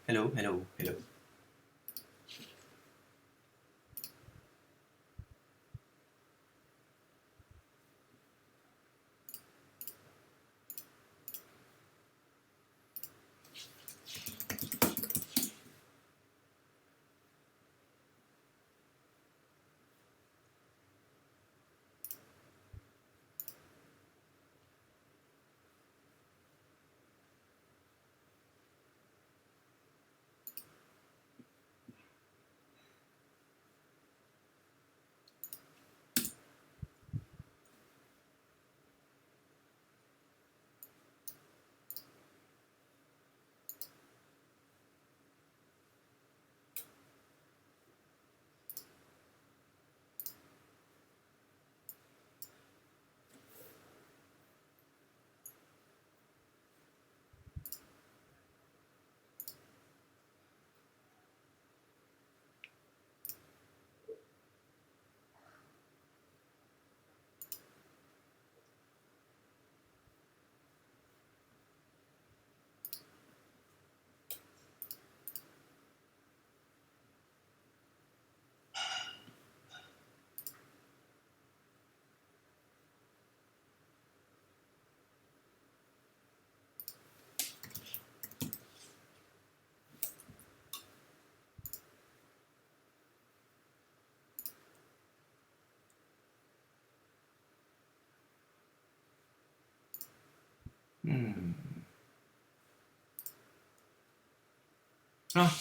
Hello, hello, hello.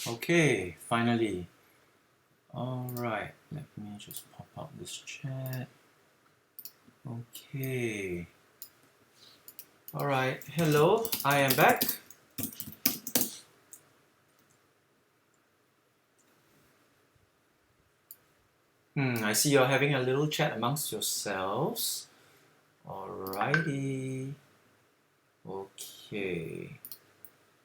Okay, finally. Alright, let me just pop out this chat. Okay. Alright, hello, I am back. I see you're having a little chat amongst yourselves. Alrighty. Okay.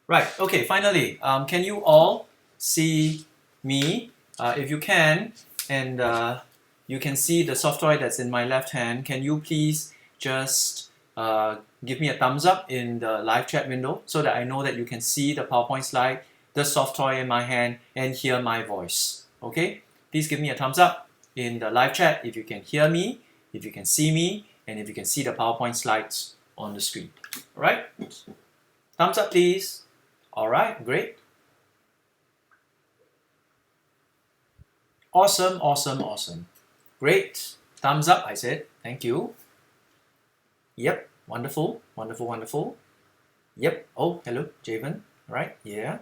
Right, okay, finally, can you all see me? If you can, and you can see the software that's in my left hand, can you please just give me a thumbs up in the live chat window so that I know that you can see the PowerPoint slide, the software in my hand, and hear my voice. Okay? Please give me a thumbs up in the live chat if you can hear me, if you can see me, and if you can see the PowerPoint slides on the screen. All right? Thumbs up, please. All right, great. Awesome, awesome, awesome. Great. Thumbs up, I said. Thank you. Yep, wonderful, wonderful, wonderful. Yep. Oh, hello, Javen. All right, yeah.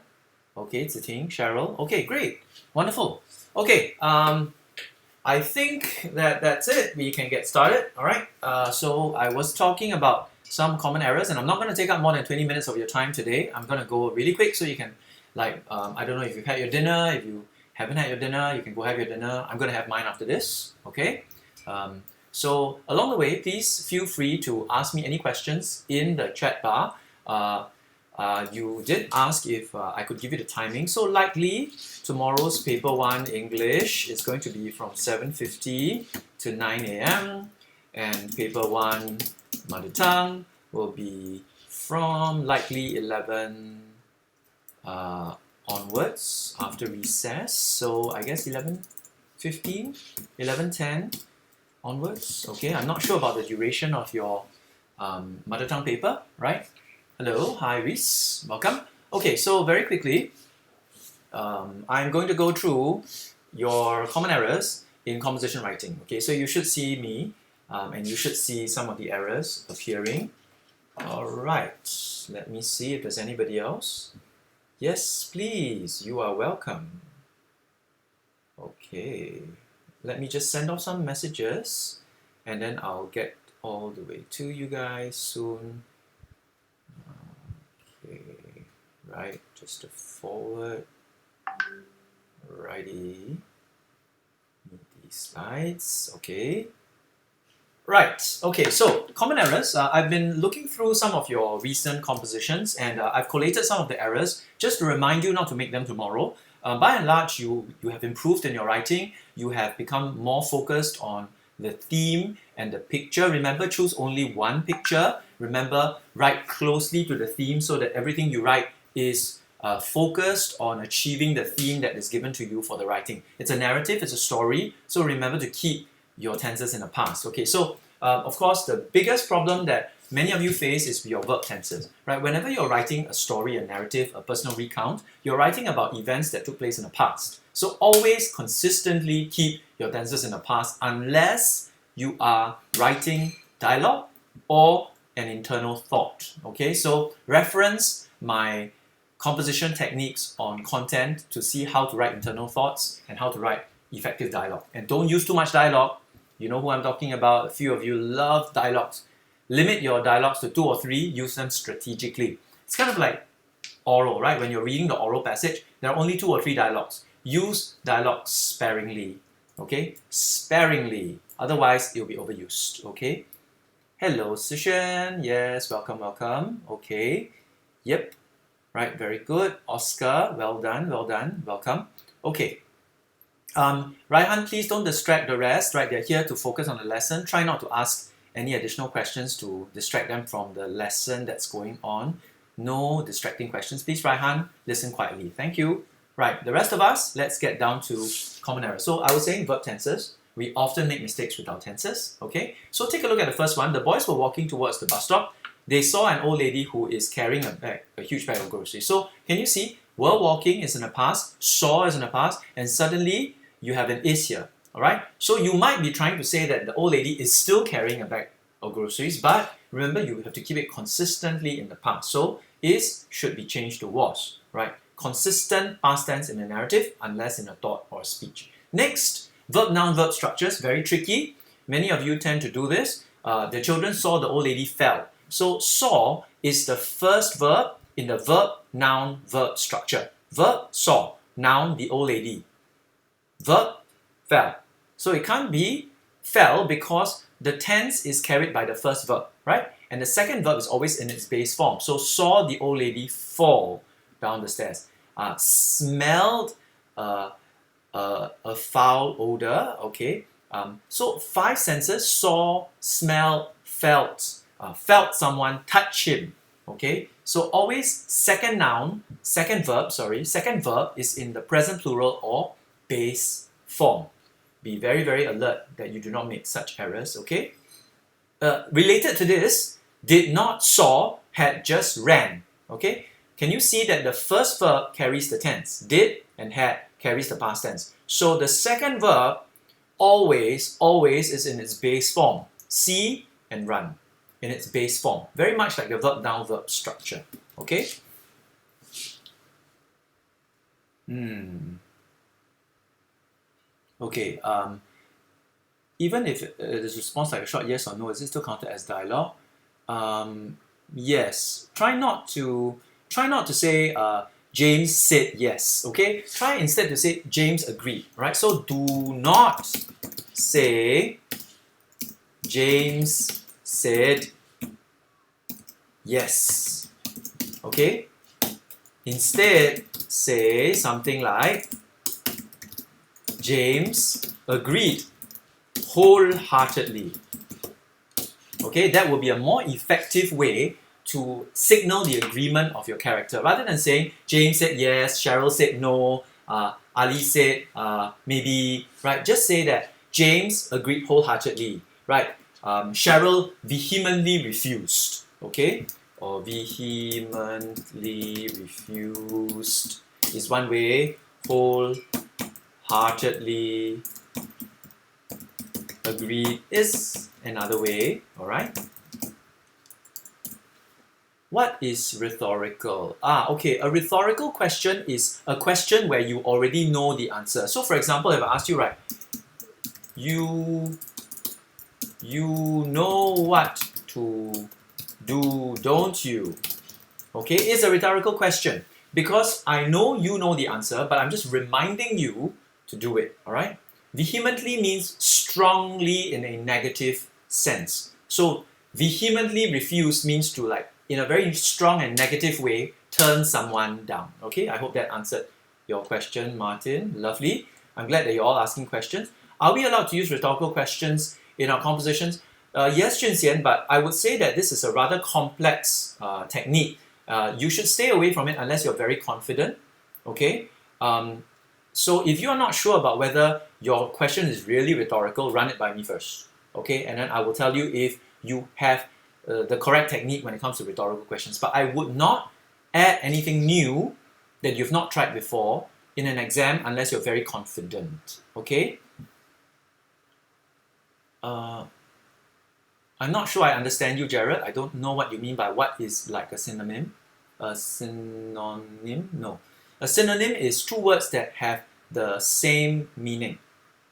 Okay, Ziting, Cheryl. Okay, great. Wonderful. Okay, I think that's it. We can get started. All right. So I was talking about some common errors, and I'm not going to take up more than 20 minutes of your time today. I'm going to go really quick so you can, like, I don't know if you've had your dinner. If you haven't had your dinner, you can go have your dinner. I'm going to have mine after this. Okay. So along the way, please feel free to ask me any questions in the chat bar. You did ask if I could give you the timing. So likely tomorrow's paper 1 English is going to be from 7:50 to 9 a.m. and paper 1 Mother Tongue will be from likely 11 onwards after recess. So I guess 11:15, 11:10 onwards. Okay, I'm not sure about the duration of your Mother Tongue paper, right? Hello, hi Reese, welcome. Okay, so very quickly, I'm going to go through your common errors in composition writing. Okay, so you should see me and you should see some of the errors appearing. All right, let me see if there's anybody else. Yes, please, you are welcome. Okay, let me just send off some messages and then I'll get all the way to you guys soon. Okay, right, just a forward. Righty. Need these slides. Okay. Right. Okay. So common errors. I've been looking through some of your recent compositions, and I've collated some of the errors just to remind you not to make them tomorrow. By and large, you have improved in your writing. You have become more focused on the theme and the picture. Remember, choose only one picture. Remember, write closely to the theme so that everything you write is focused on achieving the theme that is given to you for the writing. It's a narrative, it's a story, so remember to keep your tenses in the past. Okay, so of course, the biggest problem that many of you face is your verb tenses, right? Whenever you're writing a story, a narrative, a personal recount, you're writing about events that took place in the past. So always consistently keep your tenses in the past unless you are writing dialogue or an internal thought. Okay, so reference my composition techniques on content to see how to write internal thoughts and how to write effective dialogue. And don't use too much dialogue. You know who I'm talking about. A few of you love dialogues. Limit your dialogues to 2 or 3. Use them strategically. It's kind of like oral, right? When you're reading the oral passage, there are only 2 or 3 dialogues. Use dialogue sparingly. Okay? Sparingly. Otherwise, it'll be overused. Okay? Hello, Sishan. Yes, welcome, welcome. Okay. Yep. Right, very good. Oscar, well done, welcome. Okay. Raihan, please don't distract the rest, right? They're here to focus on the lesson. Try not to ask any additional questions to distract them from the lesson that's going on. No distracting questions. Please, Raihan, listen quietly. Thank you. Right, the rest of us, let's get down to common errors. So I was saying verb tenses. We often make mistakes with our tenses, okay? So take a look at the first one. The boys were walking towards the bus stop. They saw an old lady who is carrying a bag, a huge bag of groceries. So can you see, were walking is in the past, saw is in the past, and suddenly you have an is here, all right? So you might be trying to say that the old lady is still carrying a bag of groceries, but remember you have to keep it consistently in the past. So is should be changed to was, right? Consistent past tense in a narrative unless in a thought or a speech. Next, verb, noun, verb structures, very tricky. Many of you tend to do this. The children saw the old lady fell. So saw is the first verb in the verb, noun, verb structure. Verb, saw. Noun, the old lady. Verb, fell. So it can't be fell because the tense is carried by the first verb, right? And the second verb is always in its base form. So saw the old lady fall down the stairs. Smelled a foul odor, okay? So 5 senses, saw, smelled, felt. Felt someone touch him, okay? So always second verb is in the present plural or base form. Be very, very alert that you do not make such errors, okay? Related to this, did not, saw, had just ran, okay? Can you see that the first verb carries the tense? Did and had carries the past tense. So the second verb always is in its base form. See and run. In its base form. Very much like the verb, noun, verb structure. Okay? Okay, even if it is response like a short yes or no, is it still counted as dialogue? Yes. Try not to say James said yes, okay? Try instead to say James agreed, right? So do not say James said yes, okay? Instead, say something like James agreed wholeheartedly. Okay, that will be a more effective way to signal the agreement of your character. Rather than saying James said yes, Cheryl said no, Ali said maybe, right? Just say that James agreed wholeheartedly, right? Cheryl vehemently refused, okay? Or vehemently refused is one way. Wholeheartedly agreed is another way, all right? What is rhetorical? Okay, a rhetorical question is a question where you already know the answer. So for example, if I ask you, right, you know what to do, don't you? Okay, it's a rhetorical question because I know you know the answer, but I'm just reminding you to do it, all right? Vehemently means strongly in a negative sense. So vehemently refuse means to, like, in a very strong and negative way, turn someone down. Okay, I hope that answered your question, Martin. Lovely. I'm glad that you're all asking questions. Are we allowed to use rhetorical questions in our compositions? Yes, Junxian, but I would say that this is a rather complex technique. You should stay away from it unless you're very confident, okay? So if you're not sure about whether your question is really rhetorical, run it by me first, okay? And then I will tell you if you have the correct technique when it comes to rhetorical questions. But I would not add anything new that you've not tried before in an exam unless you're very confident, okay? I'm not sure I understand you, Jared. I don't know what you mean by what is like a synonym. A synonym? No. A synonym is two words that have the same meaning.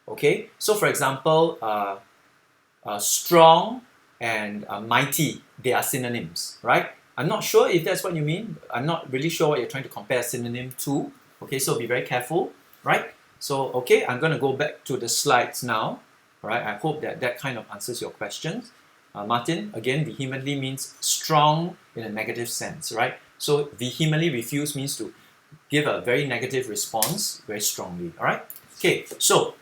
Okay? So for example, strong and mighty, they are synonyms, right? I'm not sure if that's what you mean. I'm not really sure what you're trying to compare a synonym to. Okay, so be very careful, right? So, okay, I'm going to go back to the slides now. All right, I hope that that kind of answers your questions. Martin, again, vehemently means strong in a negative sense, right? So vehemently refuse means to give a very negative response very strongly, all right? Okay, so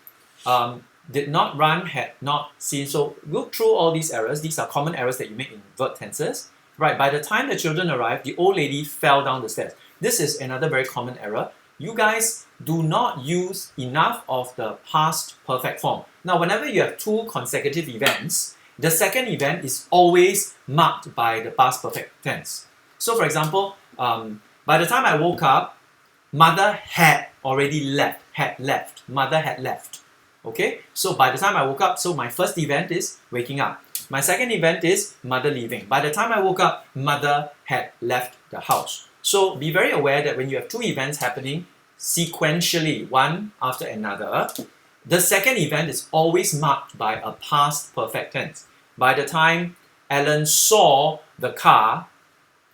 did not run, had not seen. So look through all these errors. These are common errors that you make in verb tenses. Right, by the time the children arrived, the old lady fell down the stairs. This is another very common error. You guys do not use enough of the past perfect form. Now, whenever you have two consecutive events, the second event is always marked by the past perfect tense. So, for example, by the time I woke up, mother had already left, mother had left. Okay, so by the time I woke up, so my first event is waking up. My second event is mother leaving. By the time I woke up, mother had left the house. So be very aware that when you have two events happening sequentially, one after another, the second event is always marked by a past perfect tense. By the time Alan saw the car,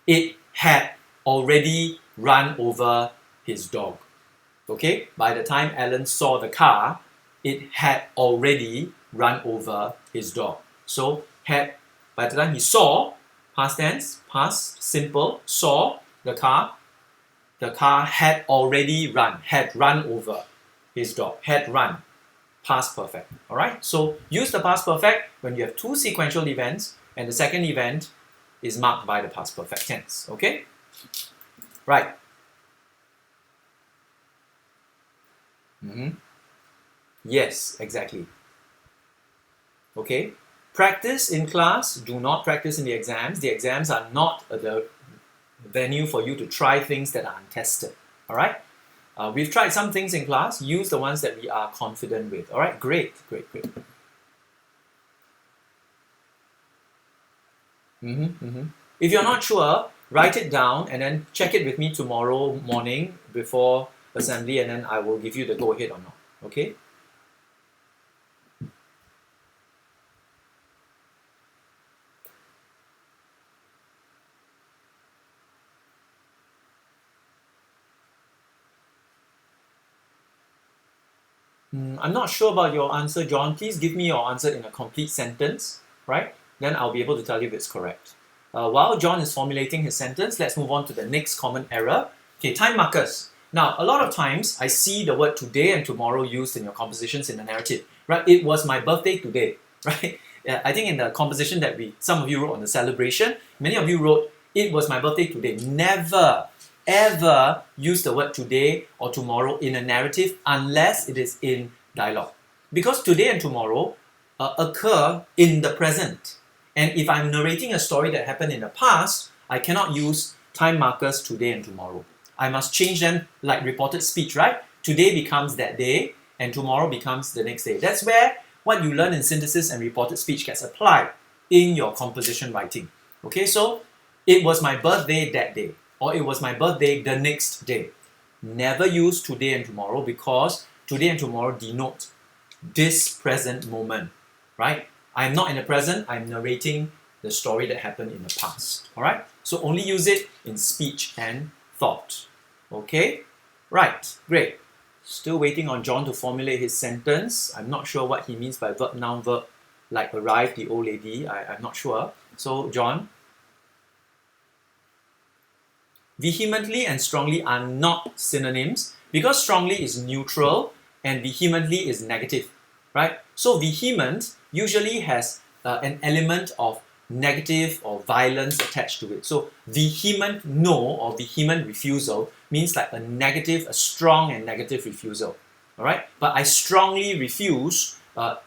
it had already run over his dog. Okay? By the time Alan saw the car, it had already run over his dog. So, had, by the time he saw, past tense, past, simple, saw the car had already run, had run over his dog, had run, past perfect. Alright, so use the past perfect when you have two sequential events and the second event is marked by the past perfect tense. Okay? Right. Yes, exactly. Okay? Practice in class, do not practice in the exams. The exams are not the venue for you to try things that are untested. All right? We've tried some things in class. Use the ones that we are confident with. All right? Great, great, great. If you're not sure, write it down and then check it with me tomorrow morning before assembly and then I will give you the go-ahead or not. Okay? I'm not sure about your answer, John. Please give me your answer in a complete sentence, right? Then I'll be able to tell you if it's correct. While John is formulating his sentence, let's move on to the next common error. Okay, time markers. Now, a lot of times I see the word today and tomorrow used in your compositions in the narrative, right? It was my birthday today, right? I think in the composition that some of you wrote on the celebration, many of you wrote, it was my birthday today. Never, ever use the word today or tomorrow in a narrative unless it is in dialogue. Because today and tomorrow occur in the present. And if I'm narrating a story that happened in the past, I cannot use time markers today and tomorrow. I must change them like reported speech, right? Today becomes that day and tomorrow becomes the next day. That's where what you learn in synthesis and reported speech gets applied in your composition writing. Okay, so it was my birthday that day, or it was my birthday the next day. Never use today and tomorrow because today and tomorrow denote this present moment, right? I'm not in the present, I'm narrating the story that happened in the past, all right? So only use it in speech and thought, okay? Right, great. Still waiting on John to formulate his sentence. I'm not sure what he means by verb, noun, verb, like arrived, the old lady. I'm not sure. So, John. Vehemently and strongly are not synonyms because strongly is neutral and vehemently is negative, right? So, vehement usually has an element of negative or violence attached to it. So vehement no or vehement refusal means like a negative, a strong and negative refusal. All right, but I strongly refuse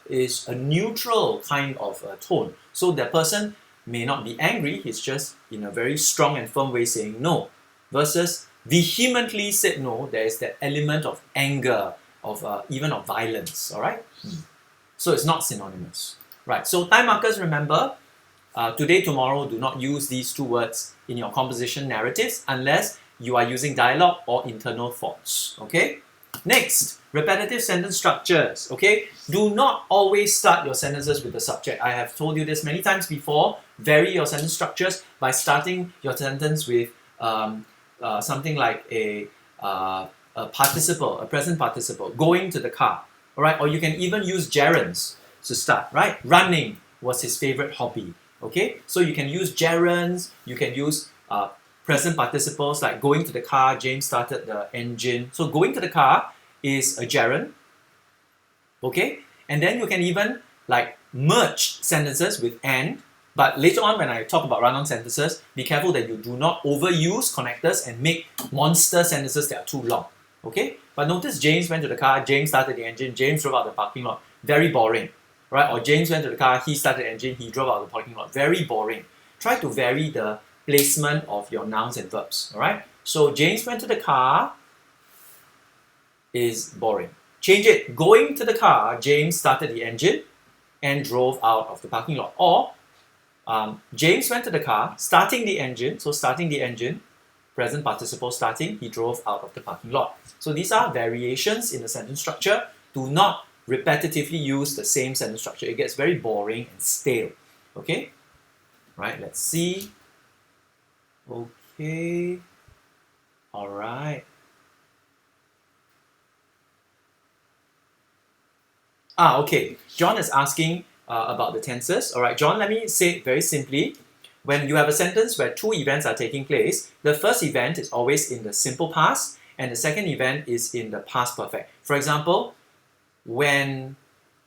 is a neutral kind of tone. So the person may not be angry, he's just in a very strong and firm way saying no. Versus vehemently said no, there is that element of anger, of even of violence. All right, so it's not synonymous. Right, so time markers, remember, today, tomorrow, do not use these two words in your composition narratives unless you are using dialogue or internal thoughts. Okay. Next, repetitive sentence structures. Okay, do not always start your sentences with the subject. I have told you this many times before. Vary your sentence structures by starting your sentence with something like a participle, a present participle, going to the car. All right, or you can even use gerunds to start. Right, running was his favorite hobby. Okay, so you can use gerunds. You can use present participles like going to the car, James started the engine. So going to the car is a gerund. Okay, and then you can even like merge sentences with and. But later on when I talk about run-on sentences, be careful that you do not overuse connectors and make monster sentences that are too long. Okay, but notice James went to the car, James started the engine, James drove out the parking lot. Very boring, right? Or James went to the car, he started the engine, he drove out the parking lot. Very boring. Try to vary the placement of your nouns and verbs. All right. So James went to the car is boring. Change it. Going to the car, James started the engine and drove out of the parking lot. Or James went to the car, starting the engine. So starting the engine, present participle starting, he drove out of the parking lot. So these are variations in the sentence structure. Do not repetitively use the same sentence structure. It gets very boring and stale. Okay. Right. Let's see. Okay, all right. Okay, John is asking about the tenses. All right, John, let me say it very simply. When you have a sentence where two events are taking place, the first event is always in the simple past and the second event is in the past perfect. For example, when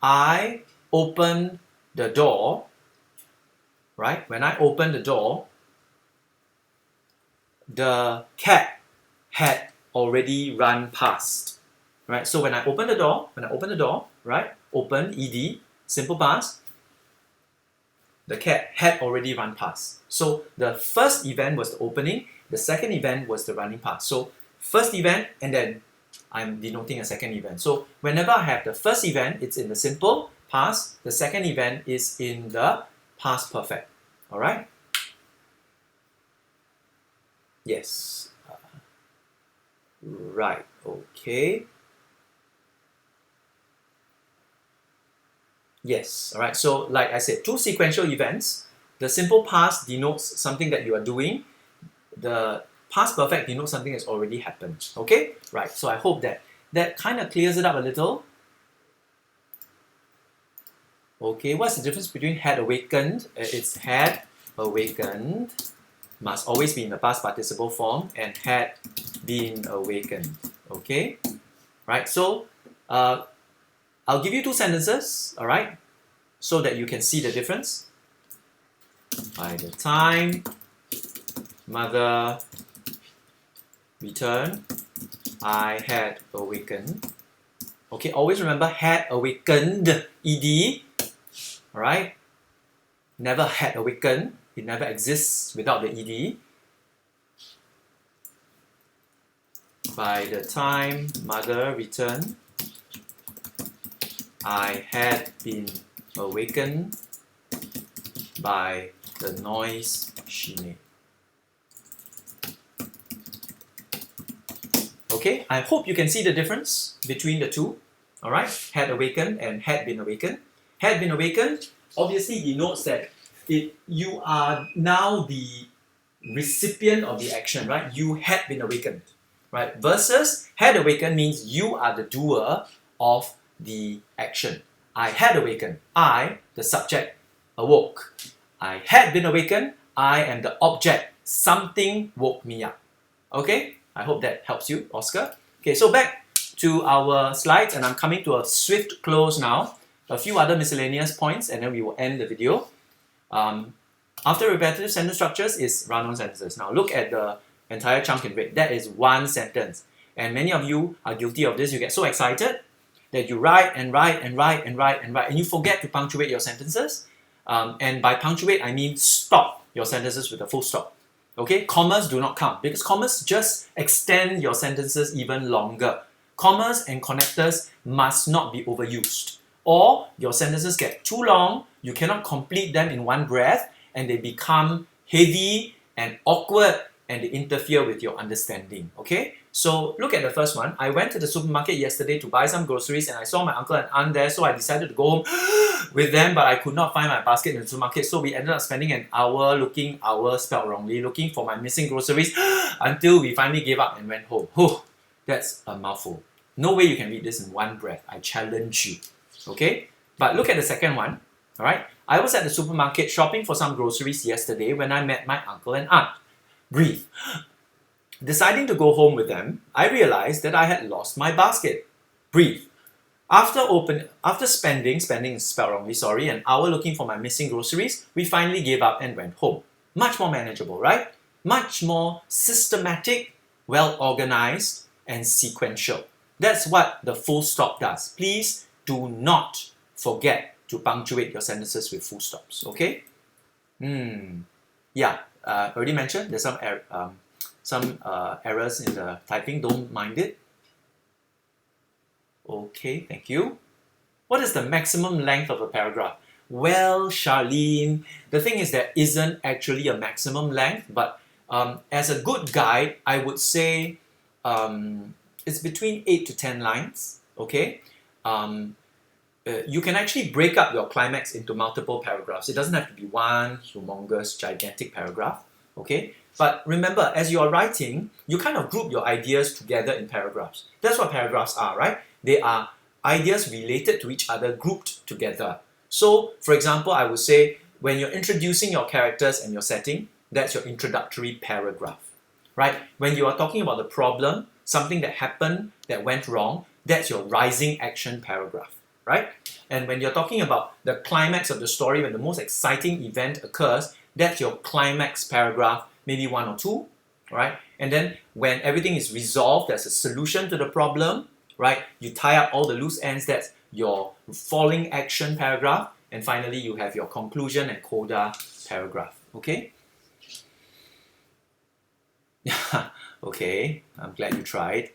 I open the door, right? When I open the door, the cat had already run past, right? So when I open the door, right? Open, ed, simple past, the cat had already run past. So the first event was the opening, the second event was the running past. So first event and then I'm denoting a second event. So whenever I have the first event, it's in the simple past, the second event is in the past perfect. All right? Yes. Right. Okay. Yes. All right. So like I said, two sequential events. The simple past denotes something that you are doing. The past perfect denotes something that's already happened. Okay? Right. So I hope that kind of clears it up a little. Okay. What's the difference between had awakened? It's had awakened. Must always be in the past participle form and had been awakened. Okay? Right? So, I'll give you two sentences, all right? So that you can see the difference. By the time mother returned, I had awakened. Okay, always remember had awakened, ed, all right? Never had awakened. It never exists without the ed. By the time mother returned, I had been awakened by the noise she made. Okay, I hope you can see the difference between the two. All right, had awakened and had been awakened. Had been awakened obviously denotes that you are now the recipient of the action, right? You had been awakened, right? Versus had awakened means you are the doer of the action. I had awakened. I, the subject, awoke. I had been awakened. I am the object. Something woke me up. Okay? I hope that helps you, Oscar. Okay, so back to our slides, and I'm coming to a swift close now. A few other miscellaneous points, and then we will end the video. After repetitive sentence structures is run-on sentences. Now look at the entire chunk in red. That is one sentence. And many of you are guilty of this. You get so excited that you write and write and write and write and write, and you forget to punctuate your sentences. And by punctuate, I mean stop your sentences with a full stop. Okay, commas do not count because commas just extend your sentences even longer. Commas and connectors must not be overused, or your sentences get too long, you cannot complete them in one breath, and they become heavy and awkward and they interfere with your understanding. Okay, so look at the first one. I went to the supermarket yesterday to buy some groceries and I saw my uncle and aunt there, so I decided to go home with them, but I could not find my basket in the supermarket, so we ended up spending an hour spelled wrongly, looking for my missing groceries until we finally gave up and went home. Whew, that's a mouthful. No way you can read this in one breath. I challenge you. Okay, but look at the second one. All right, I was at the supermarket shopping for some groceries yesterday when I met my uncle and aunt. Breathe. Deciding to go home with them, I realized that I had lost my basket. Breathe. After spending is spelled wrongly, sorry, an hour looking for my missing groceries, we finally gave up and went home. Much more manageable, right? Much more systematic, well organized, and sequential. That's what the full stop does. Please do not forget to punctuate your sentences with full stops, okay? Yeah, already mentioned there's some errors in the typing, don't mind it. Okay, thank you. What is the maximum length of a paragraph? Well, Charlene, the thing is there isn't actually a maximum length, but as a good guide, I would say it's between 8 to 10 lines, okay? You can actually break up your climax into multiple paragraphs. It doesn't have to be one humongous, gigantic paragraph, okay? But remember, as you are writing, you kind of group your ideas together in paragraphs. That's what paragraphs are, right? They are ideas related to each other, grouped together. So, for example, I would say, when you're introducing your characters and your setting, that's your introductory paragraph, right? When you are talking about the problem, something that happened, that went wrong, that's your rising action paragraph, right? And when you're talking about the climax of the story, when the most exciting event occurs, that's your climax paragraph, maybe 1 or 2, right? And then when everything is resolved, there's a solution to the problem, right? You tie up all the loose ends, that's your falling action paragraph. And finally, you have your conclusion and coda paragraph, okay? Okay, I'm glad you tried.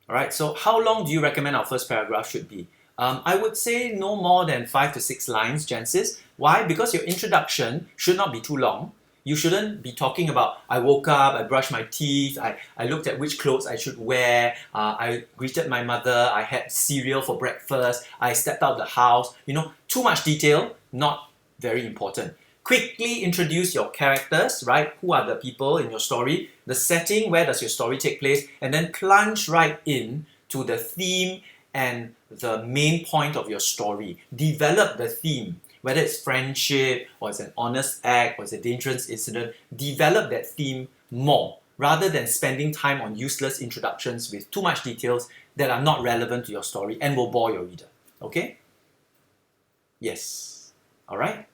All right, so how long do you recommend our first paragraph should be? I would say no more than 5 to 6 lines, chances. Why? Because your introduction should not be too long. You shouldn't be talking about, I woke up, I brushed my teeth, I looked at which clothes I should wear, I greeted my mother, I had cereal for breakfast, I stepped out of the house. You know, too much detail, not very important. Quickly introduce your characters, right? Who are the people in your story? The setting, where does your story take place? And then plunge right in to the theme and the main point of your story. Develop the theme. Whether it's friendship, or it's an honest act, or it's a dangerous incident, develop that theme more rather than spending time on useless introductions with too much details that are not relevant to your story and will bore your reader. Okay? Yes. All right.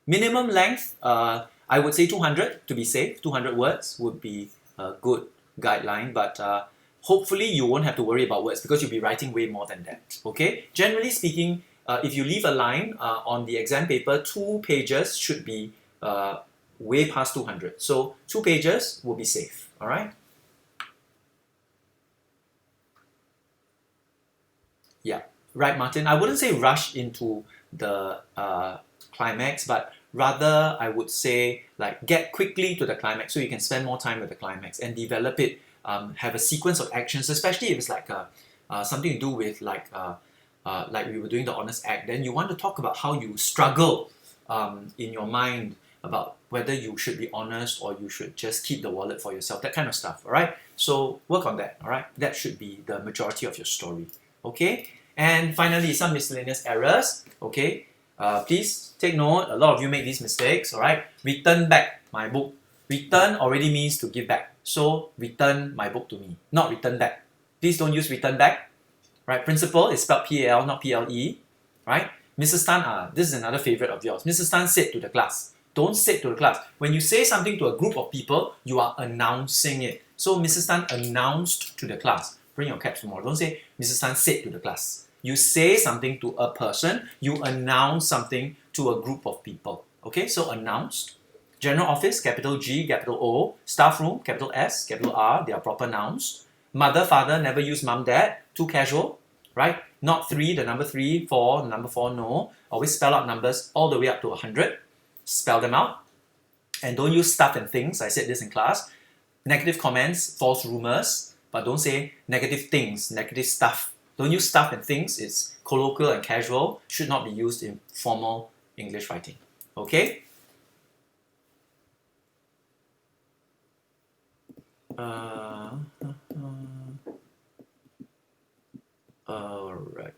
Minimum length, I would say 200 to be safe. 200 words would be a good guideline, but hopefully you won't have to worry about words because you'll be writing way more than that. Okay? Generally speaking, if you leave a line on the exam paper, 2 pages should be way past 200. So 2 pages will be safe. All right? Yeah. Right, Martin. I wouldn't say rush into the climax, but rather I would say like get quickly to the climax so you can spend more time with the climax and develop it. Have a sequence of actions, especially if it's like something to do with like we were doing the honest act, then you want to talk about how you struggle in your mind about whether you should be honest or you should just keep the wallet for yourself, that kind of stuff, all right? So work on that, all right? That should be the majority of your story, okay? And finally, some miscellaneous errors, okay? Please take note, a lot of you make these mistakes, all right? Return back my book. Return already means to give back. So return my book to me, not return back. Please don't use return back. Right, principal is spelled P-A-L, not P-L-E, right? Mrs. Tan, this is another favorite of yours. Mrs. Tan said to the class. Don't say to the class. When you say something to a group of people, you are announcing it. So Mrs. Tan announced to the class. Bring your caps tomorrow. Don't say Mrs. Tan said to the class. You say something to a person, you announce something to a group of people. Okay, so announced. General office, capital G, capital O. Staff room, capital S, capital R, they are proper nouns. Mother, father, never use mum, dad, too casual, right? Not 3, the number 3, 4, the number 4, no. Always spell out numbers all the way up to 100. Spell them out. And don't use stuff and things. I said this in class. Negative comments, false rumors, but don't say negative things, negative stuff. Don't use stuff and things. It's colloquial and casual. Should not be used in formal English writing. Okay? Alright.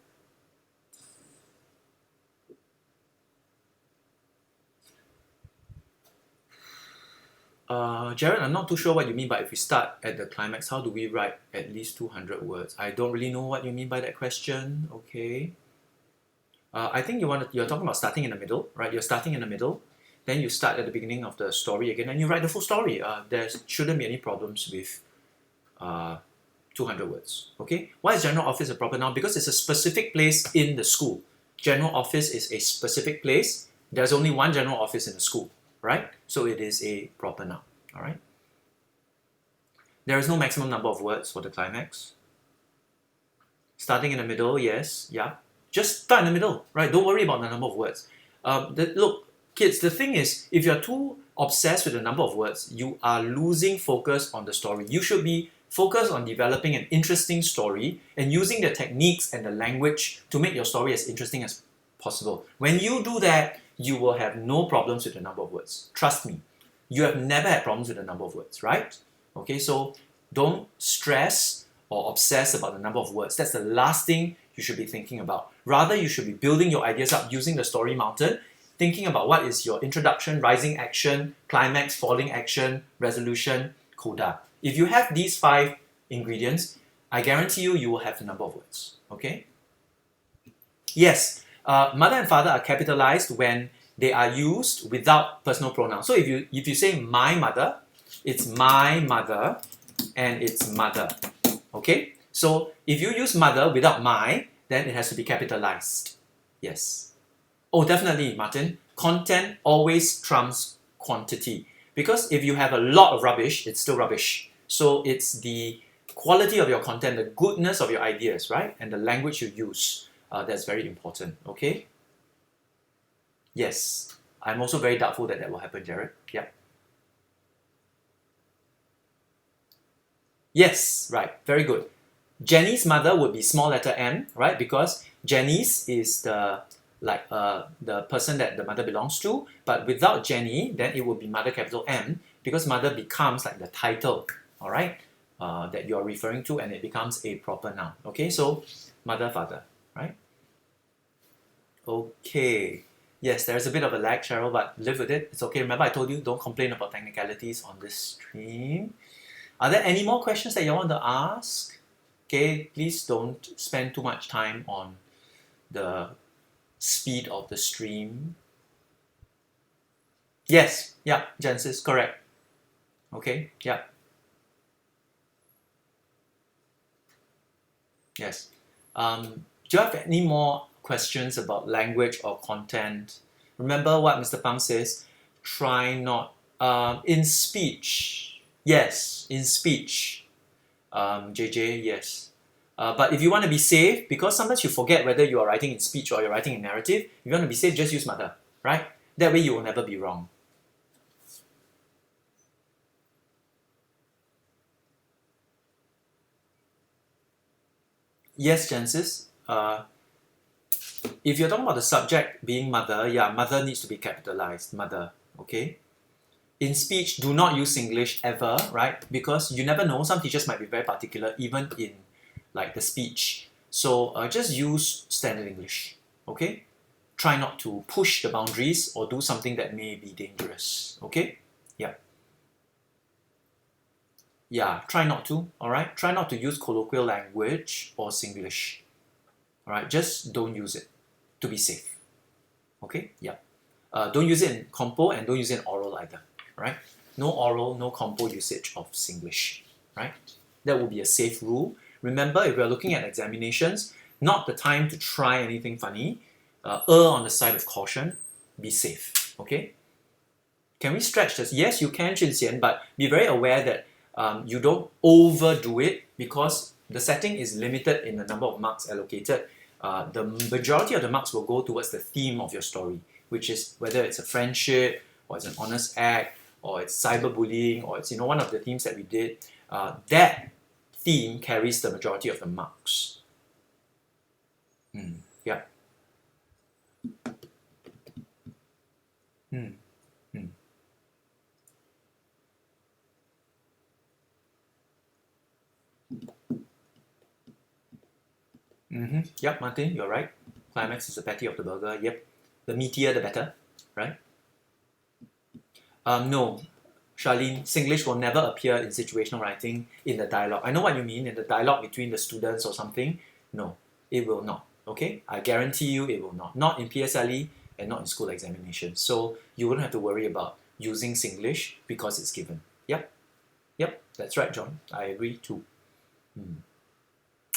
Jared, I'm not too sure what you mean by if we start at the climax, how do we write at least 200 words? I don't really know what you mean by that question. Okay. I think you're talking about starting in the middle, right? You're starting in the middle, then you start at the beginning of the story again, and you write the full story. There shouldn't be any problems with 200 words. Okay. Why is general office a proper noun? Because it's a specific place in the school. General office is a specific place. There's only one general office in the school, right? So it is a proper noun. All right. There is no maximum number of words for the climax. Starting in the middle, yes, yeah. Just start in the middle, right? Don't worry about the number of words. Look, kids, the thing is, if you're too obsessed with the number of words, you are losing focus on the story. You should be focused on developing an interesting story and using the techniques and the language to make your story as interesting as possible. When you do that, you will have no problems with the number of words. Trust me. You have never had problems with the number of words, right? Okay, so don't stress or obsess about the number of words. That's the last thing you should be thinking about. Rather, you should be building your ideas up using the story mountain, thinking about what is your introduction, rising action, climax, falling action, resolution, coda. If you have these 5 ingredients, I guarantee you, you will have the number of words. Okay? Yes, mother and father are capitalized when they are used without personal pronouns. So if you say my mother, it's my mother and it's mother. Okay? So if you use mother without my, then it has to be capitalized. Yes. Oh, definitely, Martin. Content always trumps quantity. Because if you have a lot of rubbish, it's still rubbish. So it's the quality of your content, the goodness of your ideas, right? And the language you use. That's very important. Okay? Yes. I'm also very doubtful that will happen, Jared. Yeah. Yes, right. Very good. Jenny's mother would be small letter m, right? Because Jenny's is the person that the mother belongs to. But without Jenny, then it would be mother capital M, because mother becomes like the title, all right, that you are referring to, and it becomes a proper noun. Okay, so mother, father, right? Okay. Yes, there's a bit of a lag, Cheryl, but live with it. It's okay. Remember, I told you don't complain about technicalities on this stream. Are there any more questions that you want to ask? Okay, please don't spend too much time on the speed of the stream. Yes, yeah, Genesis, correct. Okay, yeah. Yes. Do you have any more questions about language or content? Remember what Mr. Pang says, try not, in speech, yes, in speech, JJ, yes. But if you want to be safe, because sometimes you forget whether you are writing in speech or you're writing in narrative, if you want to be safe, just use mother, right? That way you will never be wrong. Yes, Genesis. If you're talking about the subject being mother, yeah, mother needs to be capitalized, mother, okay? In speech, do not use Singlish ever, right? Because you never know, some teachers might be very particular, even in like the speech. So just use standard English, okay? Try not to push the boundaries or do something that may be dangerous, okay? Yeah. Yeah, try not to, all right? Try not to use colloquial language or Singlish, all right? Just don't use it to be safe, Okay, yeah. Don't use it in compo and don't use it in oral either, right? No oral, no compo usage of Singlish, right? That would be a safe rule. Remember, if you're looking at examinations, not the time to try anything funny. Err on the side of caution, be safe, okay? Can we stretch this? Yes, you can, Chin Xian, but be very aware that you don't overdo it because the setting is limited in the number of marks allocated. The majority of the marks will go towards the theme of your story, which is whether it's a friendship or it's an honest act or it's cyberbullying or it's one of the themes that we did. That theme carries the majority of the marks. Yeah. Mm. Mm. Yep, Martin, you're right. Climax is the patty of the burger. Yep. The meatier, the better, right? No, Charlene, Singlish will never appear in situational writing in the dialogue. I know what you mean, in the dialogue between the students or something. No, it will not. Okay? I guarantee you it will not. Not in PSLE and not in school examinations. So you wouldn't have to worry about using Singlish because it's given. Yep. Yep, that's right, John. I agree too.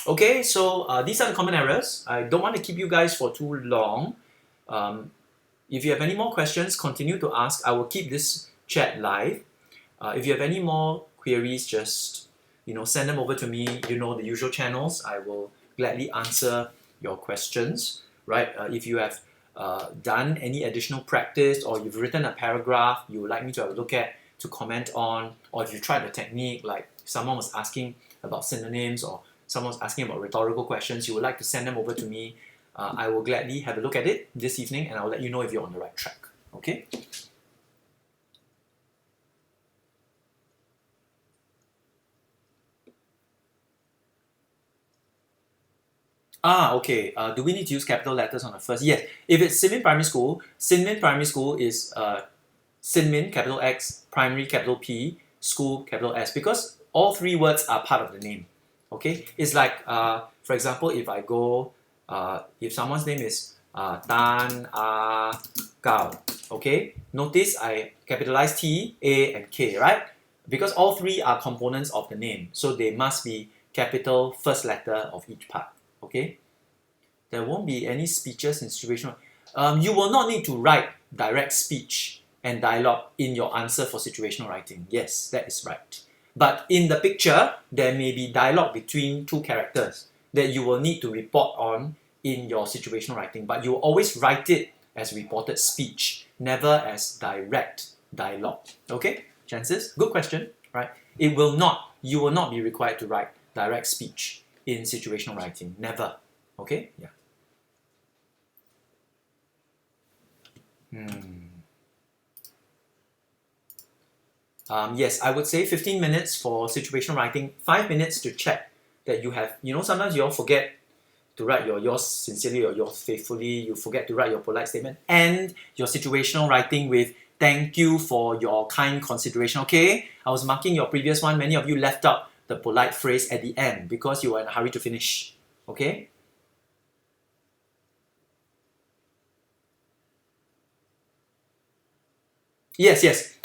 Okay, so these are the common errors. I don't want to keep you guys for too long. If you have any more questions, continue to ask. I will keep this chat live. If you have any more queries, just send them over to me. The usual channels. I will gladly answer your questions. Right? If you have done any additional practice or you've written a paragraph you would like me to have a look at to comment on, or if you tried the technique, like someone was asking about synonyms or someone's asking about rhetorical questions, you would like to send them over to me. I will gladly have a look at it this evening and I'll let you know if you're on the right track. Okay? Okay. Do we need to use capital letters on the first? Yes. If it's Sin Min Primary School is Sin Min, capital X, Primary, capital P, School, capital S, because all three words are part of the name. Okay? It's like, for example, if I go, if someone's name is Tan Gao, okay? Notice I capitalize T, A, and K, right? Because all three are components of the name, so they must be capital first letter of each part. Okay, there won't be any speeches in situational. You will not need to write direct speech and dialogue in your answer for situational writing. Yes, that is right. But in the picture, there may be dialogue between two characters that you will need to report on in your situational writing. But you will always write it as reported speech, never as direct dialogue. Okay, chances? Good question, right? You will not be required to write direct speech in situational writing. Never. Okay? Yeah. Yes, I would say 15 minutes for situational writing, 5 minutes to check that you have, sometimes you all forget to write your yours sincerely or yours faithfully, you forget to write your polite statement and your situational writing with thank you for your kind consideration. Okay, I was marking your previous one, many of you left out the polite phrase at the end because you were in a hurry to finish. Okay? Yes.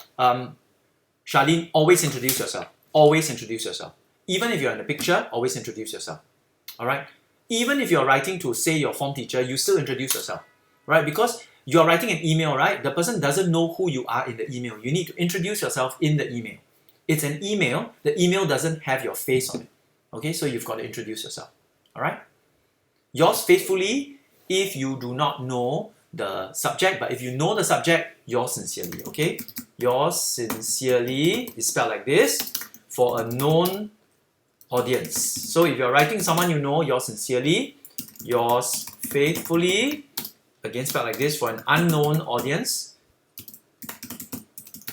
Charlene, always introduce yourself. Always introduce yourself. Even if you're in the picture, always introduce yourself. Alright? Even if you're writing to, say, your form teacher, you still introduce yourself. Right? Because you're writing an email, right? The person doesn't know who you are in the email. You need to introduce yourself in the email. It's an email. The email doesn't have your face on it. Okay? So you've got to introduce yourself. Alright? Yours faithfully, if you do not know the subject, but if you know the subject, yours sincerely, okay? Yours sincerely is spelled like this for a known audience. So if you're writing someone you know, yours sincerely, yours faithfully, again spelled like this for an unknown audience,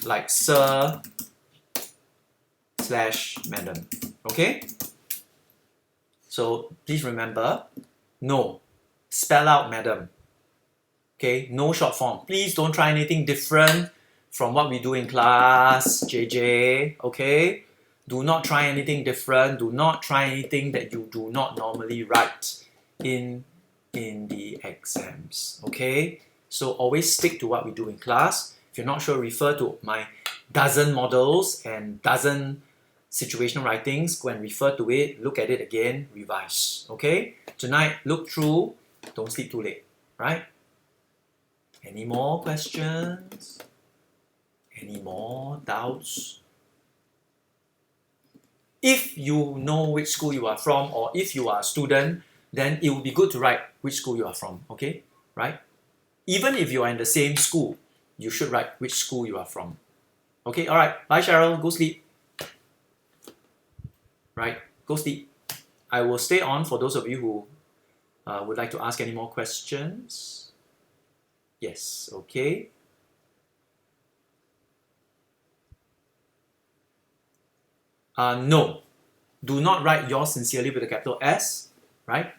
like sir / madam, okay? So please remember, no, spell out madam. Okay, no short form. Please don't try anything different from what we do in class, JJ. Okay, do not try anything different. Do not try anything that you do not normally write in the exams. Okay, So always stick to what we do in class. If you're not sure, refer to my dozen models and dozen situational writings. Go and refer to it, look at it again, revise. Okay? Tonight, look through, don't sleep too late, right? Any more questions? Any more doubts? If you know which school you are from, or if you are a student, then it would be good to write which school you are from, okay? Right? Even if you are in the same school, you should write which school you are from. Okay, all right. Bye, Cheryl. Go sleep. Right, go sleep. I will stay on for those of you who would like to ask any more questions. Yes, okay. No, do not write yours sincerely with a capital S, right?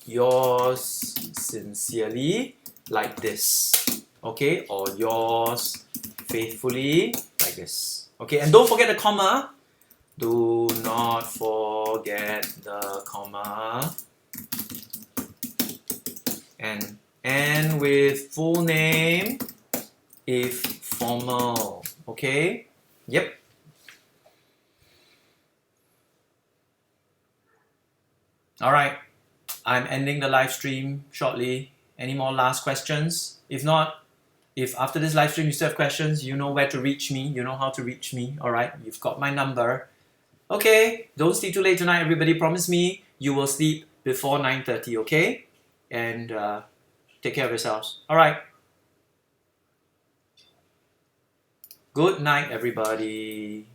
Yours sincerely like this, okay? Or yours faithfully like this, okay? And don't forget the comma. Do not forget the comma. And end with full name if formal, okay? Yep. All right, I'm ending the live stream shortly. Any more last questions? If not, if after this live stream you still have questions, you know where to reach me, you know how to reach me, all right? You've got my number. Okay, don't sleep too late tonight, everybody. Promise me you will sleep before 9:30, okay? And take care of yourselves. All right. Good night, everybody.